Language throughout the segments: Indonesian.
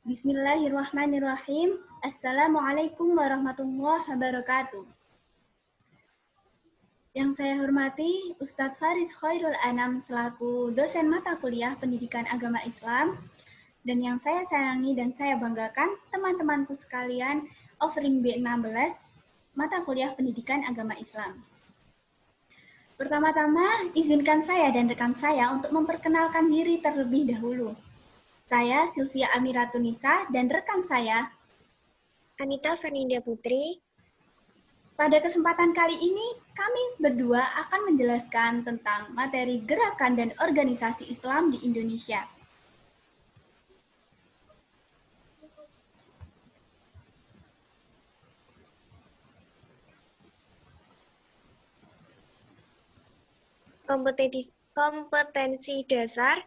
Bismillahirrahmanirrahim. Assalamualaikum warahmatullahi wabarakatuh. Yang saya hormati Ustadz Faris Khairul Anam selaku dosen mata kuliah Pendidikan Agama Islam, dan yang saya sayangi dan saya banggakan teman-temanku sekalian offering B16 mata kuliah Pendidikan Agama Islam. Pertama-tama, izinkan saya dan rekan saya untuk memperkenalkan diri terlebih dahulu. Saya Sylvia Amiratunisa dan rekan saya Anita Fernanda Putri. Pada kesempatan kali ini, kami berdua akan menjelaskan tentang materi gerakan dan organisasi Islam di Indonesia. Kompetensi dasar,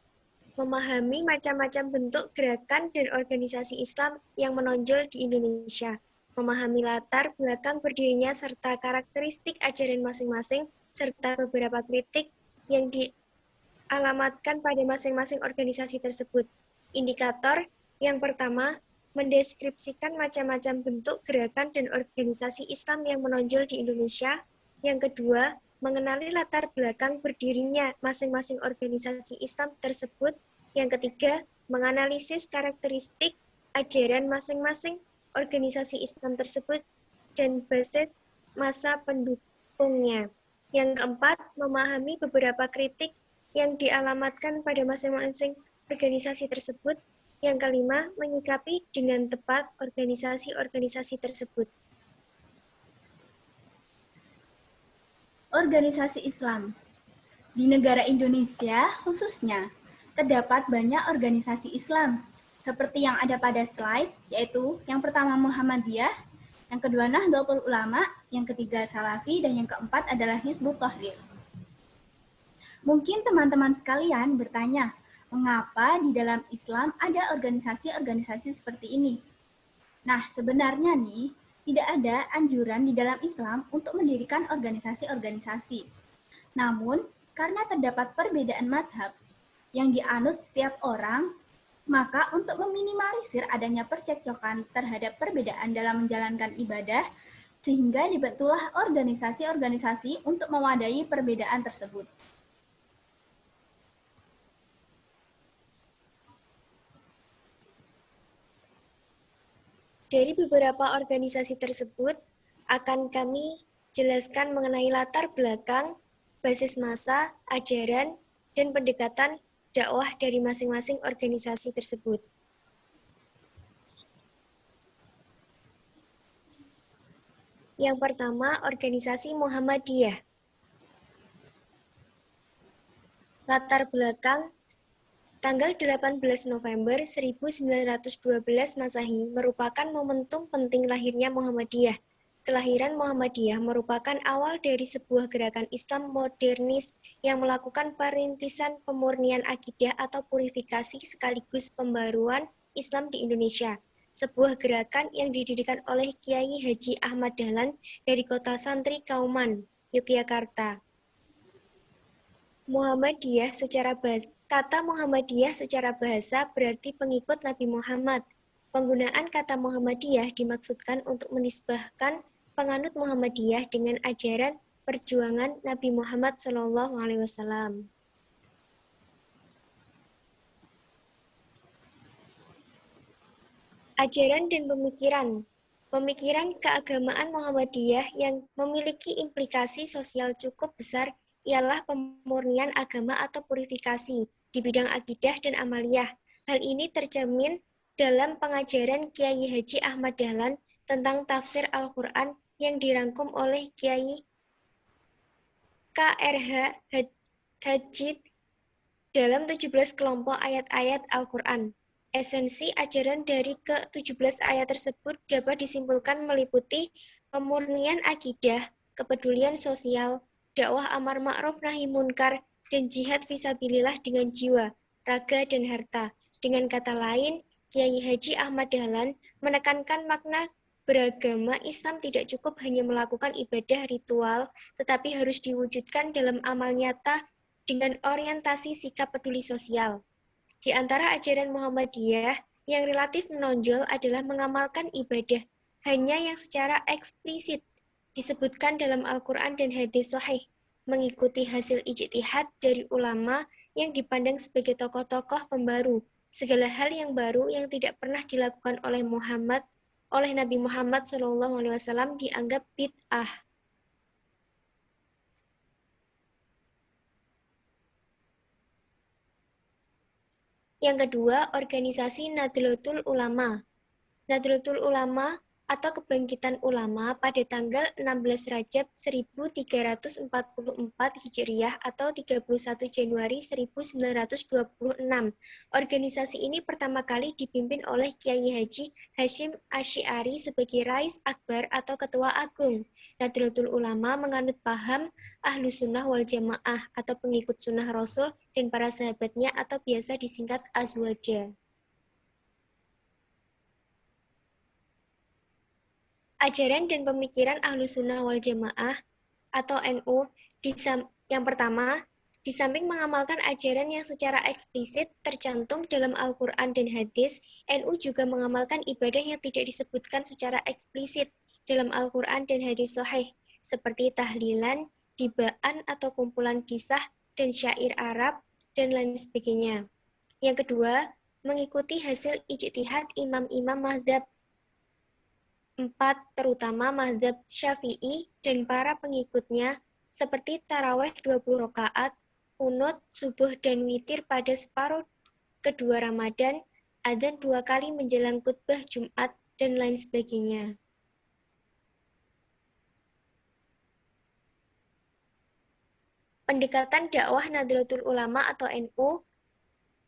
memahami macam-macam bentuk gerakan dan organisasi Islam yang menonjol di Indonesia, memahami latar belakang berdirinya serta karakteristik ajaran masing-masing, serta beberapa kritik yang dialamatkan pada masing-masing organisasi tersebut. Indikator yang pertama, mendeskripsikan macam-macam bentuk gerakan dan organisasi Islam yang menonjol di Indonesia. Yang kedua, mengenali latar belakang berdirinya masing-masing organisasi Islam tersebut. Yang ketiga, menganalisis karakteristik ajaran masing-masing organisasi Islam tersebut dan basis masa pendukungnya. Yang keempat, memahami beberapa kritik yang dialamatkan pada masing-masing organisasi tersebut. Yang kelima, menyikapi dengan tepat organisasi-organisasi tersebut. Organisasi Islam di negara Indonesia khususnya terdapat banyak organisasi Islam seperti yang ada pada slide, yaitu yang pertama Muhammadiyah, yang kedua Nahdlatul Ulama, yang ketiga Salafi, dan yang keempat adalah Hizbut Tahrir. Mungkin teman-teman sekalian bertanya, mengapa di dalam Islam ada organisasi-organisasi seperti ini? Nah, sebenarnya nih, tidak ada anjuran di dalam Islam untuk mendirikan organisasi-organisasi. Namun, karena terdapat perbedaan madhab yang dianut setiap orang, maka untuk meminimalisir adanya percekcokan terhadap perbedaan dalam menjalankan ibadah, sehingga dibentuklah organisasi-organisasi untuk mewadahi perbedaan tersebut. Dari beberapa organisasi tersebut, akan kami jelaskan mengenai latar belakang, basis massa, ajaran, dan pendekatan dakwah dari masing-masing organisasi tersebut. Yang pertama, organisasi Muhammadiyah. Latar belakang, tanggal 18 November 1912 Masehi merupakan momentum penting lahirnya Muhammadiyah. Kelahiran Muhammadiyah merupakan awal dari sebuah gerakan Islam modernis yang melakukan perintisan pemurnian akidah atau purifikasi sekaligus pembaruan Islam di Indonesia. Sebuah gerakan yang didirikan oleh Kiai Haji Ahmad Dahlan dari kota Santri Kauman, Yogyakarta. Kata Muhammadiyah secara bahasa berarti pengikut Nabi Muhammad. Penggunaan kata Muhammadiyah dimaksudkan untuk menisbahkan penganut Muhammadiyah dengan ajaran perjuangan Nabi Muhammad SAW. Ajaran dan pemikiran. Pemikiran keagamaan Muhammadiyah yang memiliki implikasi sosial cukup besar ialah pemurnian agama atau purifikasi di bidang akidah dan amaliyah. Hal ini tercermin dalam pengajaran Kiai Haji Ahmad Dahlan tentang tafsir Al-Quran yang dirangkum oleh Kiai K.R.H. Hajid dalam 17 kelompok ayat-ayat Al-Quran. Esensi ajaran dari ke-17 ayat tersebut dapat disimpulkan meliputi pemurnian akidah, kepedulian sosial, dakwah amar ma'ruf nahi munkar, dan jihad fisabilillah dengan jiwa, raga, dan harta. Dengan kata lain, Kiai Haji Ahmad Dahlan menekankan makna beragama Islam tidak cukup hanya melakukan ibadah ritual, tetapi harus diwujudkan dalam amal nyata dengan orientasi sikap peduli sosial. Di antara ajaran Muhammadiyah Yang relatif menonjol adalah mengamalkan ibadah, hanya yang secara eksplisit disebutkan dalam Al-Quran dan hadis sahih, mengikuti hasil ijtihad dari ulama yang dipandang sebagai tokoh-tokoh pembaru, segala hal yang baru yang tidak pernah dilakukan oleh Nabi Muhammad SAW dianggap bid'ah. Yang kedua, organisasi Nahdlatul Ulama. Nahdlatul Ulama atau Kebangkitan Ulama pada tanggal 16 Rajab 1344 Hijriah atau 31 Januari 1926. Organisasi ini pertama kali dipimpin oleh Kiai Haji Hashim Asy'ari sebagai Rais Akbar atau Ketua Agung. Nahdlatul Ulama menganut paham Ahlus Sunnah wal Jamaah atau pengikut sunnah Rasul dan para sahabatnya atau biasa disingkat Azwaja. Ajaran dan pemikiran Ahlus Sunnah wal Jamaah atau NU yang pertama, di samping mengamalkan ajaran yang secara eksplisit tercantum dalam Al-Quran dan hadis, NU juga mengamalkan ibadah yang tidak disebutkan secara eksplisit dalam Al-Quran dan hadis sahih, seperti tahlilan, dibaan atau kumpulan kisah dan syair Arab, dan lain sebagainya. Yang kedua, mengikuti hasil ijtihad imam-imam mazhab 4, terutama mazhab Syafi'i dan para pengikutnya, seperti taraweh 20 rakaat, qunut, subuh dan witir pada separuh kedua Ramadan, adzan 2 kali menjelang khutbah Jumat, dan lain sebagainya. Pendekatan dakwah Nahdlatul Ulama atau NU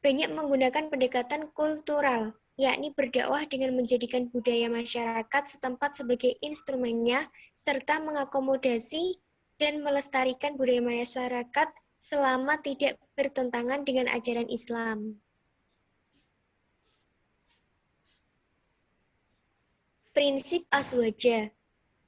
banyak menggunakan pendekatan kultural, yakni berdakwah dengan menjadikan budaya masyarakat setempat sebagai instrumennya, serta mengakomodasi dan melestarikan budaya masyarakat selama tidak bertentangan dengan ajaran Islam. Prinsip Azwaja.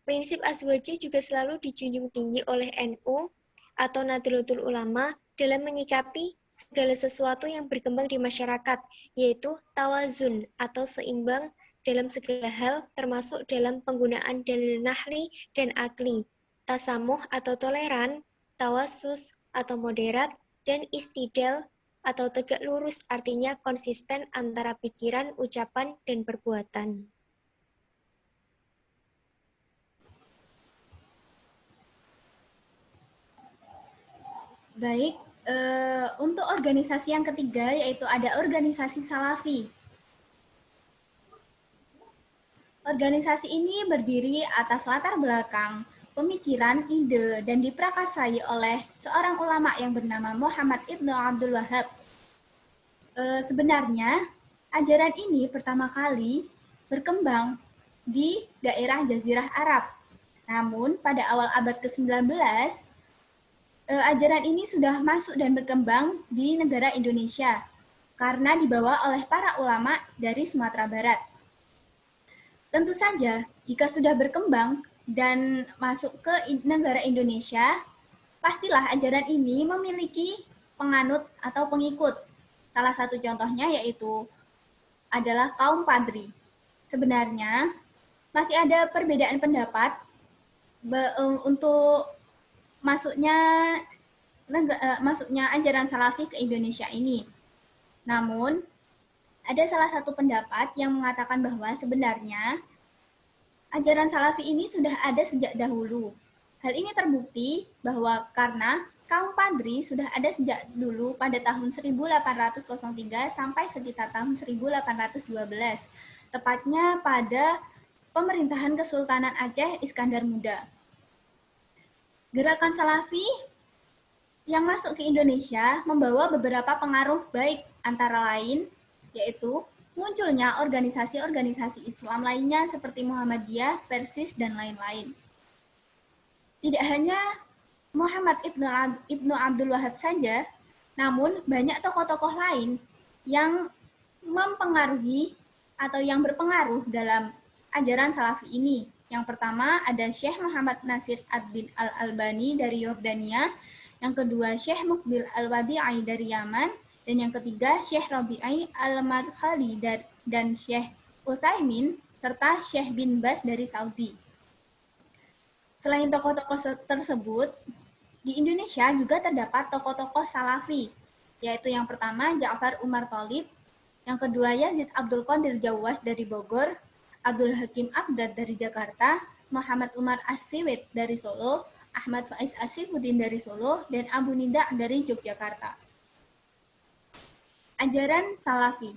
Prinsip Azwaja juga selalu dijunjung tinggi oleh NU atau Nahdlatul Ulama dalam menyikapi segala sesuatu yang berkembang di masyarakat, yaitu tawazun atau seimbang dalam segala hal, termasuk dalam penggunaan dalil nahli dan akli, tasamuh atau toleran, tawasus atau moderat, dan istidal atau tegak lurus, artinya konsisten antara pikiran, ucapan, dan perbuatan. Baik, untuk organisasi yang ketiga yaitu ada organisasi Salafi. Organisasi ini berdiri atas latar belakang pemikiran, ide, dan diprakarsai oleh seorang ulama yang bernama Muhammad Ibnu Abdul Wahab. Sebenarnya, ajaran ini pertama kali berkembang di daerah Jazirah Arab. Namun, pada awal abad ke-19, ajaran ini sudah masuk dan berkembang di negara Indonesia karena dibawa oleh para ulama dari Sumatera Barat. Tentu saja, jika sudah berkembang dan masuk ke negara Indonesia, pastilah ajaran ini memiliki penganut atau pengikut. Salah satu contohnya yaitu adalah kaum Padri. Sebenarnya, masih ada perbedaan pendapat untuk masuknya ajaran Salafi ke Indonesia ini. Namun, ada salah satu pendapat yang mengatakan bahwa sebenarnya ajaran Salafi ini sudah ada sejak dahulu. Hal ini terbukti bahwa karena kaum Padri sudah ada sejak dulu pada tahun 1803 sampai sekitar tahun 1812, tepatnya pada pemerintahan Kesultanan Aceh Iskandar Muda. Gerakan Salafi yang masuk ke Indonesia membawa beberapa pengaruh baik, antara lain yaitu munculnya organisasi-organisasi Islam lainnya seperti Muhammadiyah, Persis, dan lain-lain. Tidak hanya Muhammad Ibnu Abdul Wahab saja, namun banyak tokoh-tokoh lain yang mempengaruhi atau yang berpengaruh dalam ajaran Salafi ini. Yang pertama ada Syekh Muhammad Nasir ad-Din al-Albani dari Yordania, yang kedua Syekh Muqbil al-Wadi'i dari Yaman, Dan yang ketiga, Syekh Rabi'i Al-Madkhali dan Syekh Utsaimin, serta Syekh bin Baz dari Saudi. Selain tokoh-tokoh tersebut, di Indonesia juga terdapat tokoh-tokoh Salafi, yaitu yang pertama Ja'far Umar Thalib, yang kedua Yazid Abdul Qadir Jawas dari Bogor, Abdul Hakim Abdad dari Jakarta, Muhammad Umar As-Siwit dari Solo, Ahmad Faiz Asifuddin dari Solo, dan Abu Nida dari Yogyakarta. Ajaran Salafi.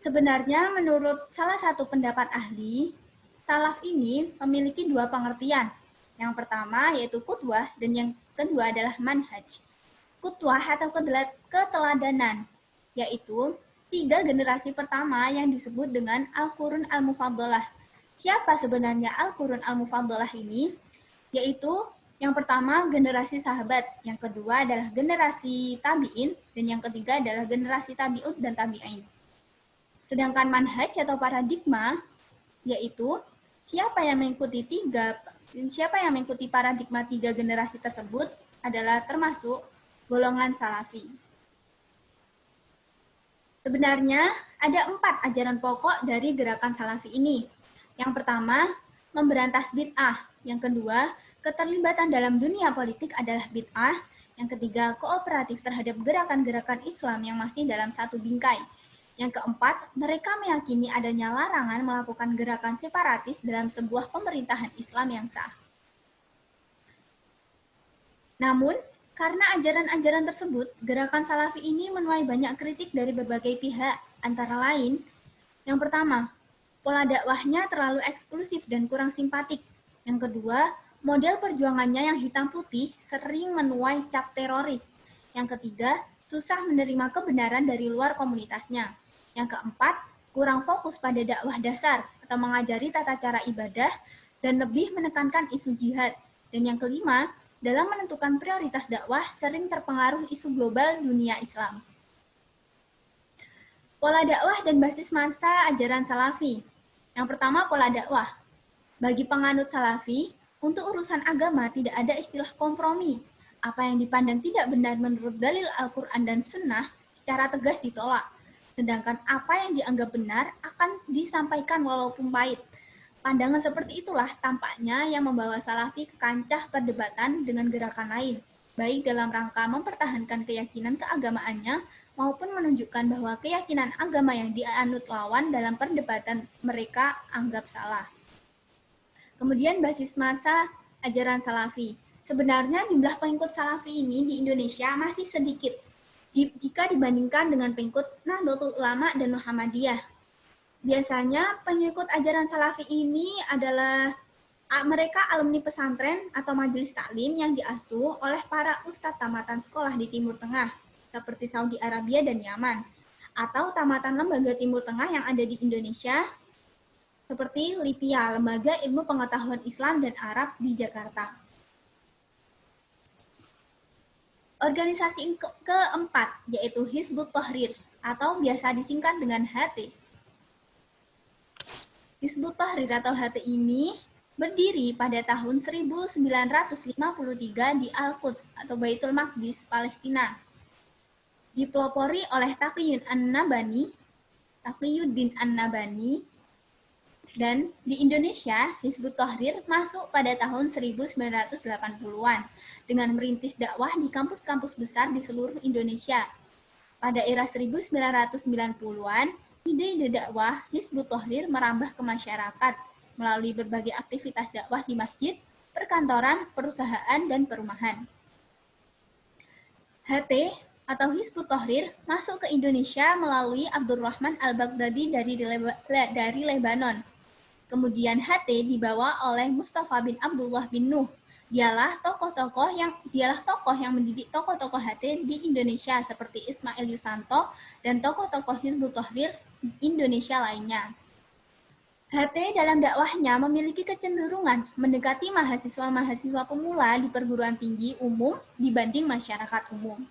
Sebenarnya menurut salah satu pendapat ahli, salaf ini memiliki dua pengertian. Yang pertama yaitu qudwah dan yang kedua adalah manhaj. Qudwah atau keteladanan, yaitu 3 generasi pertama yang disebut dengan Al-Qurun Al-Mufaddalah. Siapa sebenarnya Al-Qurun Al-Mufaddalah ini? Yaitu yang pertama generasi sahabat, yang kedua adalah generasi tabi'in, dan yang ketiga adalah generasi tabi'ut dan tabi'in. Sedangkan manhaj atau paradigma, yaitu siapa yang mengikuti paradigma 3 generasi tersebut adalah termasuk golongan salafi. Sebenarnya ada 4 ajaran pokok dari gerakan salafi ini. Yang pertama, memberantas bid'ah. Yang kedua, keterlibatan dalam dunia politik adalah bid'ah. Yang ketiga, kooperatif terhadap gerakan-gerakan Islam yang masih dalam satu bingkai. Yang keempat, mereka meyakini adanya larangan melakukan gerakan separatis dalam sebuah pemerintahan Islam yang sah. Namun, karena ajaran-ajaran tersebut, gerakan salafi ini menuai banyak kritik dari berbagai pihak, antara lain, yang pertama, pola dakwahnya terlalu eksklusif dan kurang simpatik. Yang kedua, model perjuangannya yang hitam putih sering menuai cap teroris. Yang ketiga, susah menerima kebenaran dari luar komunitasnya. Yang keempat, kurang fokus pada dakwah dasar atau mengajari tata cara ibadah dan lebih menekankan isu jihad. Dan yang kelima, dalam menentukan prioritas dakwah sering terpengaruh isu global dunia Islam. Pola dakwah dan basis massa ajaran salafi. Yang pertama, pola dakwah. Bagi penganut salafi, untuk urusan agama tidak ada istilah kompromi. Apa yang dipandang tidak benar menurut dalil Al-Quran dan Sunnah secara tegas ditolak. Sedangkan apa yang dianggap benar akan disampaikan walaupun pahit. Pandangan seperti itulah tampaknya yang membawa salafi ke kancah perdebatan dengan gerakan lain, baik dalam rangka mempertahankan keyakinan keagamaannya maupun menunjukkan bahwa keyakinan agama yang dianut lawan dalam perdebatan mereka anggap salah. Kemudian basis massa ajaran salafi. Sebenarnya jumlah pengikut salafi ini di Indonesia masih sedikit jika dibandingkan dengan pengikut Nahdlatul Ulama dan Muhammadiyah. Biasanya pengikut ajaran salafi ini adalah mereka alumni pesantren atau majelis taklim yang diasuh oleh para ustadz tamatan sekolah di Timur Tengah, seperti Saudi Arabia dan Yaman, atau tamatan lembaga Timur Tengah yang ada di Indonesia, seperti LIPIA, Lembaga Ilmu Pengetahuan Islam dan Arab di Jakarta. Organisasi keempat, yaitu Hizbut Tahrir, atau biasa disingkat dengan HT. Hizbut Tahrir atau HT ini berdiri pada tahun 1953 di Al-Quds atau Baitul Maqdis, Palestina. Dipelopori oleh Taqiyuddin An-Nabani, dan di Indonesia, Hizbut Tahrir masuk pada tahun 1980-an dengan merintis dakwah di kampus-kampus besar di seluruh Indonesia. Pada era 1990-an, ide dakwah Hizbut Tahrir merambah ke masyarakat melalui berbagai aktivitas dakwah di masjid, perkantoran, perusahaan, dan perumahan. HT atau Hizbut Tahrir masuk ke Indonesia melalui Abdurrahman Al-Baghdadi dari Lebanon. Kemudian HT dibawa oleh Mustafa bin Abdullah bin Nuh. Dialah tokoh yang mendidik tokoh-tokoh HT di Indonesia seperti Ismail Yusanto dan tokoh-tokoh Hizbut Tahrir Indonesia lainnya. HT dalam dakwahnya memiliki kecenderungan mendekati mahasiswa-mahasiswa pemula di perguruan tinggi umum dibanding masyarakat umum.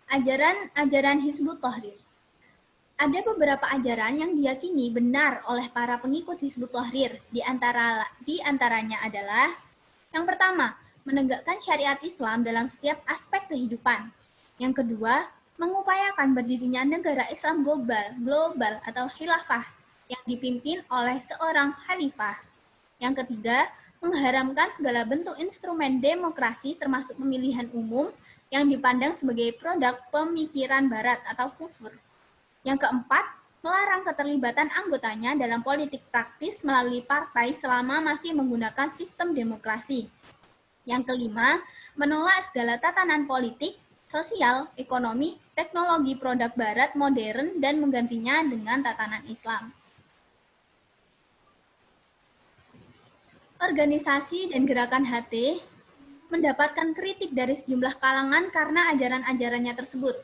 Ajaran Hizbut Tahrir. Ada beberapa ajaran yang diyakini benar oleh para pengikut Hizbut Tahrir. Di antaranya adalah yang pertama, menegakkan syariat Islam dalam setiap aspek kehidupan. Yang kedua, mengupayakan berdirinya negara Islam global atau khilafah yang dipimpin oleh seorang khalifah. Yang ketiga, mengharamkan segala bentuk instrumen demokrasi termasuk pemilihan umum yang dipandang sebagai produk pemikiran barat atau kufur. Yang keempat, melarang keterlibatan anggotanya dalam politik praktis melalui partai selama masih menggunakan sistem demokrasi. Yang kelima, menolak segala tatanan politik, sosial, ekonomi, teknologi produk barat modern dan menggantinya dengan tatanan Islam. Organisasi dan gerakan HT mendapatkan kritik dari sejumlah kalangan karena ajaran-ajarannya tersebut.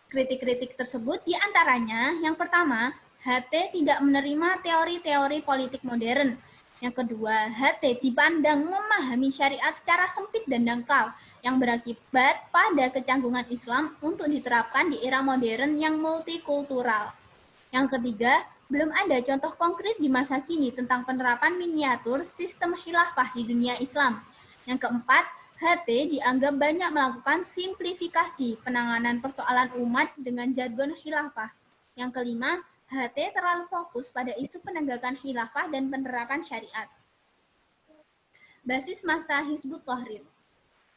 Kritik-kritik tersebut diantaranya, yang pertama, HT tidak menerima teori-teori politik modern. Yang kedua, HT dipandang memahami syariat secara sempit dan dangkal, yang berakibat pada kecanggungan Islam untuk diterapkan di era modern yang multikultural. Yang ketiga, belum ada contoh konkret di masa kini tentang penerapan miniatur sistem khilafah di dunia Islam. Yang keempat, HT dianggap banyak melakukan simplifikasi penanganan persoalan umat dengan jargon khilafah. Yang kelima, HT terlalu fokus pada isu penegakan khilafah dan penerapan syariat. Basis massa Hizbut Tahrir.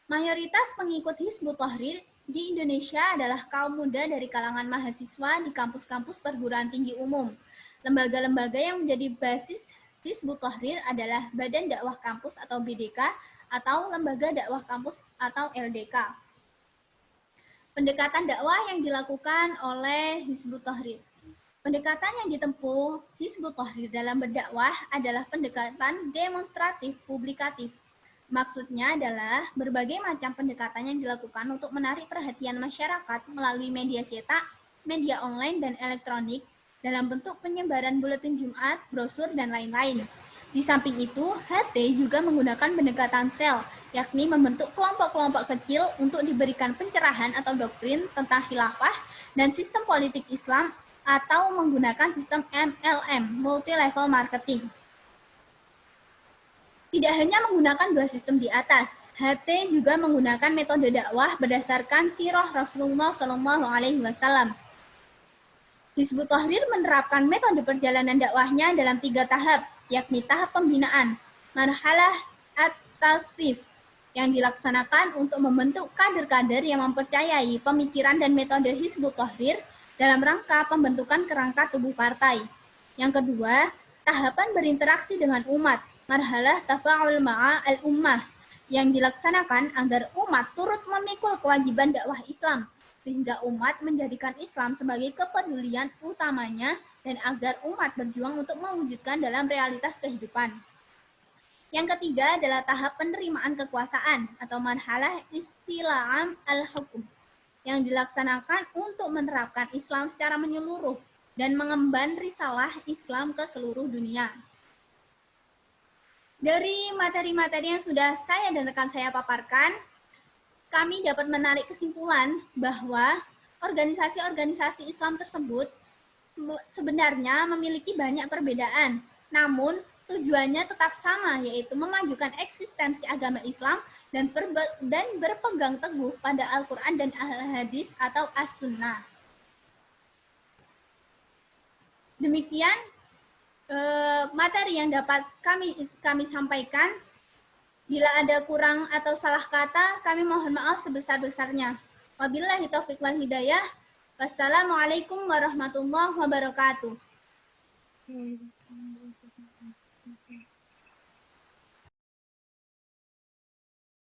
Mayoritas pengikut Hizbut Tahrir di Indonesia adalah kaum muda dari kalangan mahasiswa di kampus-kampus perguruan tinggi umum. Lembaga-lembaga yang menjadi basis Hizbut Tahrir adalah Badan Dakwah Kampus atau BDK atau Lembaga Dakwah Kampus atau LDK. Pendekatan dakwah yang dilakukan oleh Hizbut Tahrir. Pendekatan yang ditempuh Hizbut Tahrir dalam berdakwah adalah pendekatan demonstratif publikatif. Maksudnya adalah berbagai macam pendekatan yang dilakukan untuk menarik perhatian masyarakat melalui media cetak, media online, dan elektronik dalam bentuk penyebaran buletin Jumat, brosur, dan lain-lain. Di samping itu, HT juga menggunakan pendekatan sel, yakni membentuk kelompok-kelompok kecil untuk diberikan pencerahan atau doktrin tentang khilafah dan sistem politik Islam atau menggunakan sistem MLM, multi-level marketing. Tidak hanya menggunakan dua sistem di atas, HT juga menggunakan metode dakwah berdasarkan sirah Rasulullah SAW. Hizbut Tahrir menerapkan metode perjalanan dakwahnya dalam 3 tahap, yakni tahap pembinaan, marhalah at-tasfif, yang dilaksanakan untuk membentuk kader-kader yang mempercayai pemikiran dan metode Hizbut Tahrir dalam rangka pembentukan kerangka tubuh partai. Yang kedua, tahapan berinteraksi dengan umat, marhalah tafa'ul ma'a al-ummah, yang dilaksanakan agar umat turut memikul kewajiban dakwah Islam, sehingga umat menjadikan Islam sebagai kepedulian utamanya dan agar umat berjuang untuk mewujudkan dalam realitas kehidupan. Yang ketiga adalah tahap penerimaan kekuasaan atau marhalah istila'am al-hukum, yang dilaksanakan untuk menerapkan Islam secara menyeluruh dan mengemban risalah Islam ke seluruh dunia. Dari materi-materi yang sudah saya dan rekan saya paparkan, kami dapat menarik kesimpulan bahwa organisasi-organisasi Islam tersebut sebenarnya memiliki banyak perbedaan, namun tujuannya tetap sama, yaitu memajukan eksistensi agama Islam dan berpegang teguh pada Al-Quran dan Al-Hadis atau As-Sunnah. Demikian materi yang dapat kami sampaikan. Bila ada kurang atau salah kata, kami mohon maaf sebesar-besarnya. Wabillahi taufiq wal hidayah. Wassalamualaikum warahmatullahi wabarakatuh.